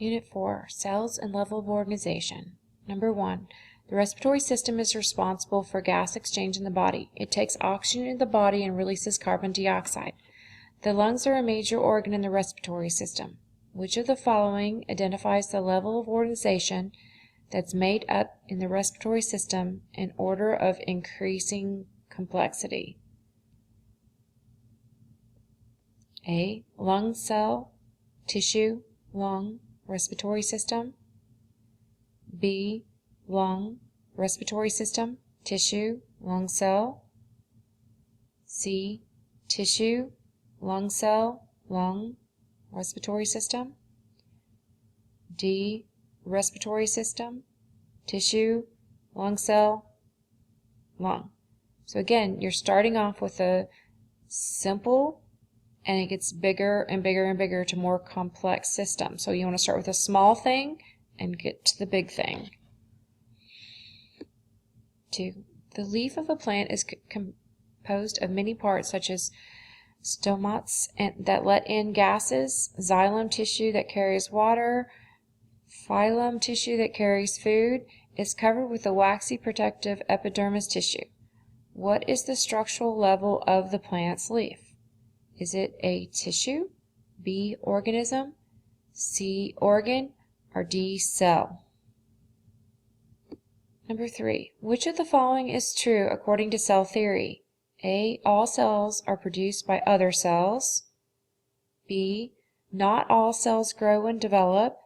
Unit 4, Cells and Level of Organization. Number 1. The respiratory system is responsible for gas exchange in the body. It takes oxygen into the body and releases carbon dioxide. The lungs are a major organ in the respiratory system. Which of the following identifies the level of organization that's made up in the respiratory system in order of increasing complexity? A. Lung, cell, tissue, lung, respiratory system. B. Lung, respiratory system, tissue, lung, cell. C. Tissue, lung, cell, lung, respiratory system. D. Respiratory system, tissue, lung, cell, lung. So again, you're starting off with a simple, and it gets bigger and bigger and bigger to more complex system. So you want to start with a small thing and get to the big thing. 2. The leaf of a plant is composed of many parts such as stomats that let in gases, xylem tissue that carries water, phloem tissue that carries food. Is covered with a waxy protective epidermis tissue. What is the structural level of the plant's leaf? Is it A. Tissue, B. Organism, C. Organ, or D. Cell? Number 3. Which of the following is true according to cell theory? A. All cells are produced by other cells. B. Not all cells grow and develop.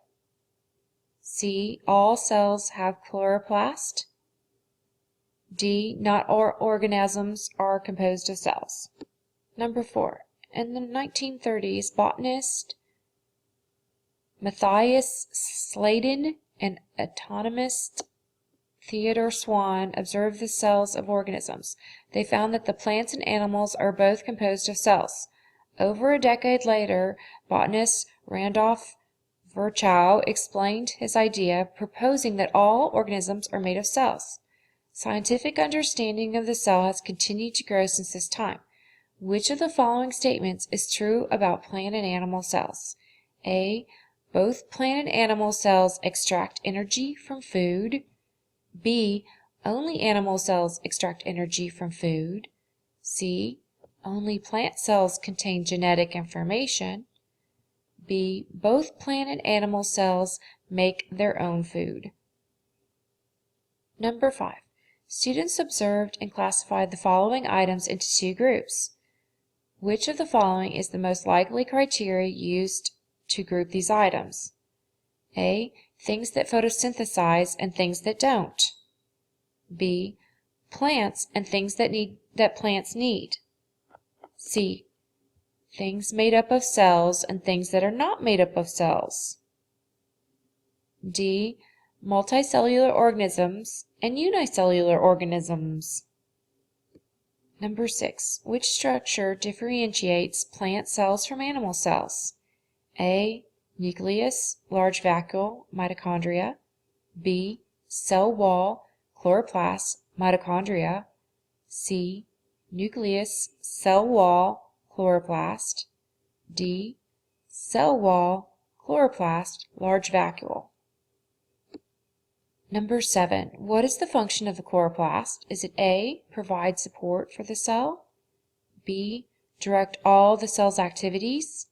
C. All cells have chloroplast. D. Not all organisms are composed of cells. Number 4. In the 1930s, botanist Matthias Sladen and anatomist Theodore Swan observed the cells of organisms. They found that the plants and animals are both composed of cells. Over a decade later, botanist Randolph Virchow explained his idea, proposing that all organisms are made of cells. Scientific understanding of the cell has continued to grow since this time. Which of the following statements is true about plant and animal cells? A. Both plant and animal cells extract energy from food. B. Only animal cells extract energy from food. C. Only plant cells contain genetic information. B. Both plant and animal cells make their own food. Number 5. Students observed and classified the following items into 2 groups. Which of the following is the most likely criteria used to group these items? A. Things that photosynthesize and things that don't. B. Plants and things that plants need. C. Things made up of cells and things that are not made up of cells. D. Multicellular organisms and unicellular organisms. Number 6. Which structure differentiates plant cells from animal cells? A. Nucleus, large vacuole, mitochondria. B. Cell wall, chloroplast, mitochondria. C. Nucleus, cell wall, chloroplast. D. Cell wall, chloroplast, large vacuole. Number 7. What is the function of the chloroplast? Is it A. Provide support for the cell? B. Direct all the cell's activities?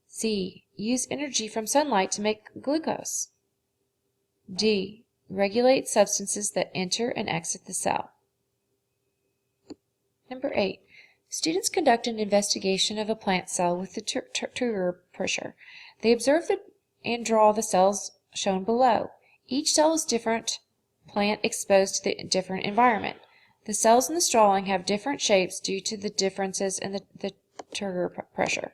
C. Use energy from sunlight to make glucose? D. Regulate substances that enter and exit the cell? Number 8. Students conduct an investigation of a plant cell with the Turger pressure. They observe and draw the cells shown below. Each cell is different plant exposed to the different environment. The cells in this drawing have different shapes due to the differences in the Turger pressure.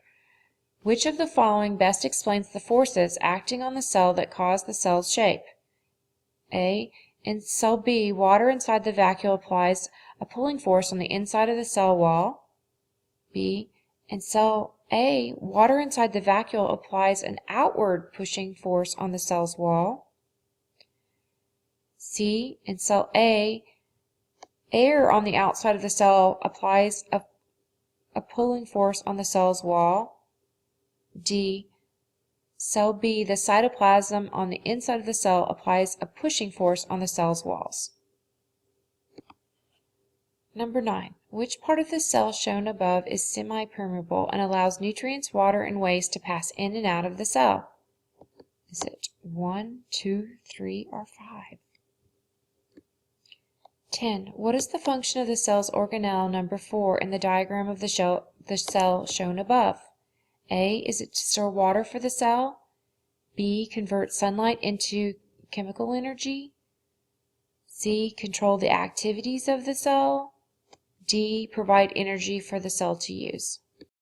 Which of the following best explains the forces acting on the cell that cause the cell's shape? A. In cell B, water inside the vacuole applies a pulling force on the inside of the cell wall. B. In cell A, water inside the vacuole applies an outward pushing force on the cell's wall. C. In cell A, air on the outside of the cell applies a pulling force on the cell's wall. D. Cell B, the cytoplasm on the inside of the cell applies a pushing force on the cell's walls. Number 9. Which part of the cell shown above is semi-permeable and allows nutrients, water, and waste to pass in and out of the cell? Is it 1, 2, 3, or 5? 10. What is the function of the cell's organelle number 4 in the diagram of the cell shown above? A. Is it to store water for the cell? B. Convert sunlight into chemical energy? C. Control the activities of the cell? D. Provide energy for the cell to use.